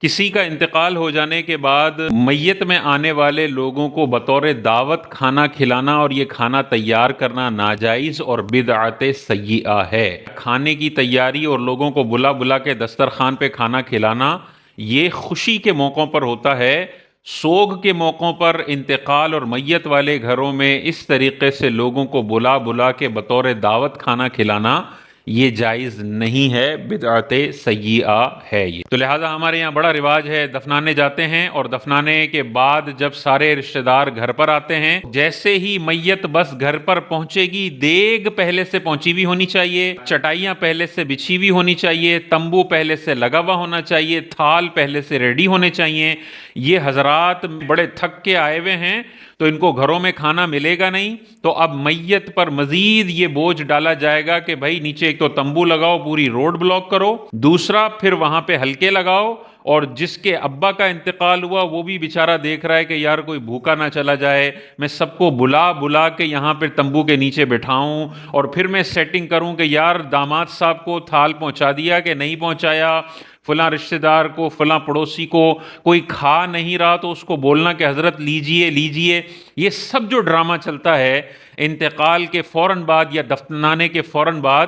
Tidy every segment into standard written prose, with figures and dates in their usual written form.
کسی کا انتقال ہو جانے کے بعد میت میں آنے والے لوگوں کو بطور دعوت کھانا کھلانا اور یہ کھانا تیار کرنا ناجائز اور بدعت سیئہ ہے۔ کھانے کی تیاری اور لوگوں کو بلا بلا کے دسترخوان پہ کھانا کھلانا یہ خوشی کے موقعوں پر ہوتا ہے، سوگ کے موقعوں پر، انتقال اور میت والے گھروں میں اس طریقے سے لوگوں کو بلا بلا کے بطور دعوت کھانا کھلانا یہ جائز نہیں ہے، بدعت سیئہ ہے یہ۔ تو لہٰذا ہمارے یہاں بڑا رواج ہے، دفنانے جاتے ہیں اور دفنانے کے بعد جب سارے رشتہ دار گھر پر آتے ہیں، جیسے ہی میت بس گھر پر پہنچے گی، دیگ پہلے سے پہنچی بھی ہونی چاہیے، چٹائیاں پہلے سے بچھی بھی ہونی چاہیے، تمبو پہلے سے لگا ہوا ہونا چاہیے، تھال پہلے سے ریڈی ہونے چاہیے۔ یہ حضرات بڑے تھک کے آئے ہوئے ہیں تو ان کو گھروں میں کھانا ملے گا نہیں، تو اب میت پر مزید یہ بوجھ ڈالا جائے گا کہ بھائی نیچے ایک تو تمبو لگاؤ، پوری روڈ بلاک کرو، دوسرا پھر وہاں پہ ہلکے لگاؤ، اور جس کے ابا کا انتقال ہوا وہ بھی بیچارہ دیکھ رہا ہے کہ یار کوئی بھوکا نہ چلا جائے، میں سب کو بلا بلا کے یہاں پہ تمبو کے نیچے بٹھاؤں اور پھر میں سیٹنگ کروں کہ یار داماد صاحب کو تھال پہنچا دیا کہ نہیں پہنچایا، فلاں رشتہ دار کو، فلاں پڑوسی کو کوئی کھا نہیں رہا تو اس کو بولنا کہ حضرت لیجئے لیجئے۔ یہ سب جو ڈرامہ چلتا ہے انتقال کے فوراً بعد یا دفنانے کے فوراً بعد،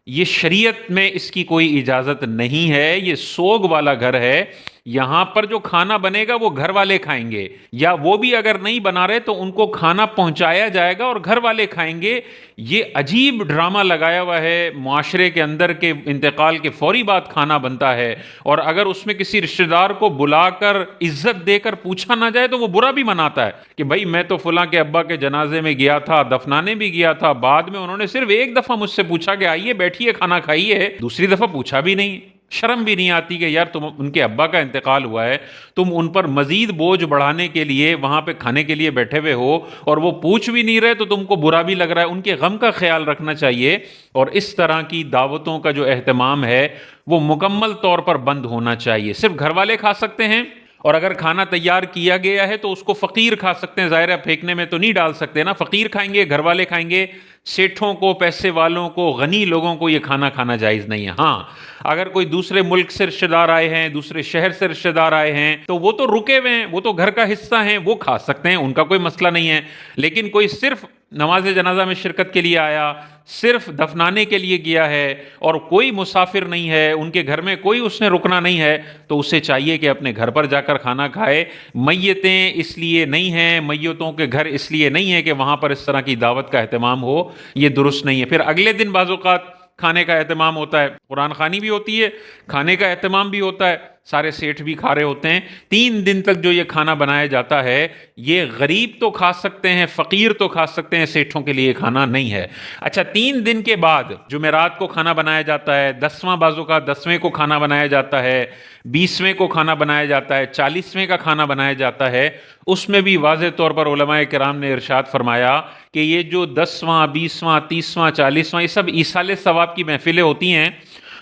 یہ شریعت میں اس کی کوئی اجازت نہیں ہے۔ یہ سوگ والا گھر ہے، یہاں پر جو کھانا بنے گا وہ گھر والے کھائیں گے، یا وہ بھی اگر نہیں بنا رہے تو ان کو کھانا پہنچایا جائے گا اور گھر والے کھائیں گے۔ یہ عجیب ڈرامہ لگایا ہوا ہے معاشرے کے اندر کہ انتقال کے فوری بعد کھانا بنتا ہے، اور اگر اس میں کسی رشتہ دار کو بلا کر عزت دے کر پوچھا نہ جائے تو وہ برا بھی مناتا ہے کہ بھائی میں تو فلاں کے ابا کے جنازے میں گیا تھا، دفنانے بھی گیا تھا، بعد میں انہوں نے صرف ایک دفعہ مجھ سے پوچھا کہ آئیے بیٹھیے کھانا کھائیے، دوسری دفعہ پوچھا بھی نہیں۔ شرم بھی نہیں آتی کہ یار تم ان کے ابا کا انتقال ہوا ہے، تم ان پر مزید بوجھ بڑھانے کے لیے وہاں پہ کھانے کے لیے بیٹھے ہوئے ہو اور وہ پوچھ بھی نہیں رہے تو تم کو برا بھی لگ رہا ہے۔ ان کے غم کا خیال رکھنا چاہیے، اور اس طرح کی دعوتوں کا جو اہتمام ہے وہ مکمل طور پر بند ہونا چاہیے۔ صرف گھر والے کھا سکتے ہیں، اور اگر کھانا تیار کیا گیا ہے تو اس کو فقیر کھا سکتے ہیں، ظاہر ہے پھینکنے میں تو نہیں ڈال سکتے نا، فقیر کھائیں گے، گھر والے کھائیں گے، سیٹھوں کو، پیسے والوں کو، غنی لوگوں کو یہ کھانا کھانا جائز نہیں ہے۔ ہاں اگر کوئی دوسرے ملک سے رشتہ دار آئے ہیں، دوسرے شہر سے رشتہ دار آئے ہیں تو وہ تو رکے ہوئے ہیں، وہ تو گھر کا حصہ ہیں، وہ کھا سکتے ہیں، ان کا کوئی مسئلہ نہیں ہے۔ لیکن کوئی صرف نماز جنازہ میں شرکت کے لیے آیا، صرف دفنانے کے لیے گیا ہے اور کوئی مسافر نہیں ہے، ان کے گھر میں کوئی اس نے رکنا نہیں ہے، تو اسے چاہیے کہ اپنے گھر پر جا کر کھانا کھائے۔ میتیں اس لیے نہیں ہیں، میتوں کے گھر اس لیے نہیں ہے کہ وہاں پر اس طرح کی دعوت کا اہتمام ہو، یہ درست نہیں ہے۔ پھر اگلے دن بعض اوقات کھانے کا اہتمام ہوتا ہے، قرآن خوانی بھی ہوتی ہے، کھانے کا اہتمام بھی ہوتا ہے، سارے سیٹھ بھی کھا رہے ہوتے ہیں۔ 3 دن تک جو یہ کھانا بنایا جاتا ہے یہ غریب تو کھا سکتے ہیں، فقیر تو کھا سکتے ہیں، سیٹھوں کے لیے کھانا نہیں ہے۔ اچھا 3 دن کے بعد جمعرات کو کھانا بنایا جاتا ہے، 10واں بازو کا 10ویں کو کھانا بنایا جاتا ہے، 20ویں کو کھانا بنایا جاتا ہے، 40ویں کا کھانا بنایا جاتا ہے، اس میں بھی واضح طور پر علماء کرام نے ارشاد فرمایا کہ یہ جو 10واں 20واں 30واں 40واں یہ سب ایصال ثواب کی محفلیں ہوتی ہیں،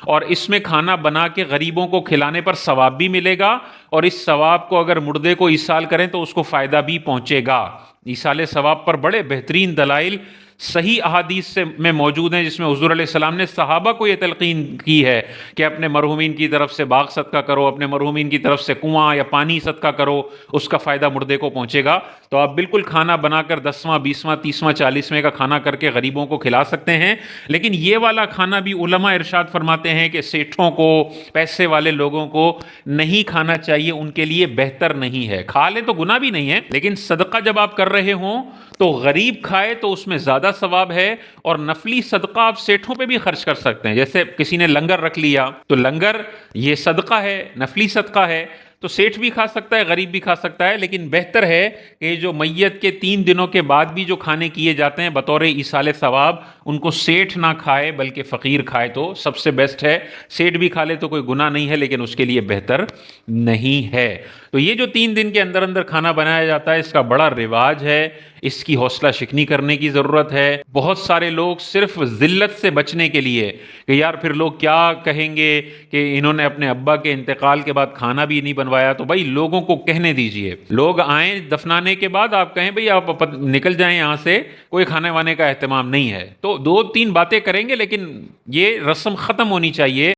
اور اس میں کھانا بنا کے غریبوں کو کھلانے پر ثواب بھی ملے گا، اور اس ثواب کو اگر مردے کو ایصال کریں تو اس کو فائدہ بھی پہنچے گا۔ ایصال ثواب پر بڑے بہترین دلائل صحیح احادیث سے میں موجود ہیں، جس میں حضور علیہ السلام نے صحابہ کو یہ تلقین کی ہے کہ اپنے مرحومین کی طرف سے باغ صدقہ کرو، اپنے مرحومین کی طرف سے کنواں یا پانی صدقہ کرو، اس کا فائدہ مردے کو پہنچے گا۔ تو آپ بالکل کھانا بنا کر 10واں 20واں 30واں 40ویں کا کھانا کر کے غریبوں کو کھلا سکتے ہیں، لیکن یہ والا کھانا بھی علماء ارشاد فرماتے ہیں کہ سیٹھوں کو، پیسے والے لوگوں کو نہیں کھانا چاہیے، ان کے لیے بہتر نہیں ہے۔ کھا لیں تو گناہ بھی نہیں ہے، لیکن صدقہ جب آپ کر رہے ہوں تو غریب کھائے تو اس میں زیادہ ثواب ہے، اور نفلی صدقہ آپ سیٹھوں پہ بھی خرچ کر سکتے ہیں۔ جیسے کسی نے لنگر رکھ لیا تو لنگر یہ صدقہ ہے، نفلی صدقہ ہے، تو سیٹھ بھی کھا سکتا ہے، غریب بھی کھا سکتا ہے، لیکن بہتر ہے کہ جو میت کے 3 دنوں کے بعد بھی جو کھانے کیے جاتے ہیں بطور ایصال ثواب، ان کو سیٹھ نہ کھائے بلکہ فقیر کھائے تو سب سے بیسٹ ہے۔ سیٹھ بھی کھا لے تو کوئی گناہ نہیں ہے، لیکن اس کے لیے بہتر نہیں ہے۔ تو یہ جو 3 دن کے اندر اندر کھانا بنایا جاتا ہے، اس کا بڑا رواج ہے، اس کی حوصلہ شکنی کرنے کی ضرورت ہے۔ بہت سارے لوگ صرف ذلت سے بچنے کے لیے کہ یار پھر لوگ کیا کہیں گے کہ انہوں نے اپنے ابا کے انتقال کے بعد کھانا بھی نہیں بنوایا، تو بھائی لوگوں کو کہنے دیجئے، لوگ آئیں دفنانے کے بعد، آپ کہیں بھئی آپ نکل جائیں یہاں سے، کوئی کھانے وانے کا اہتمام نہیں ہے، تو 2-3 باتیں کریں گے، لیکن یہ رسم ختم ہونی چاہیے۔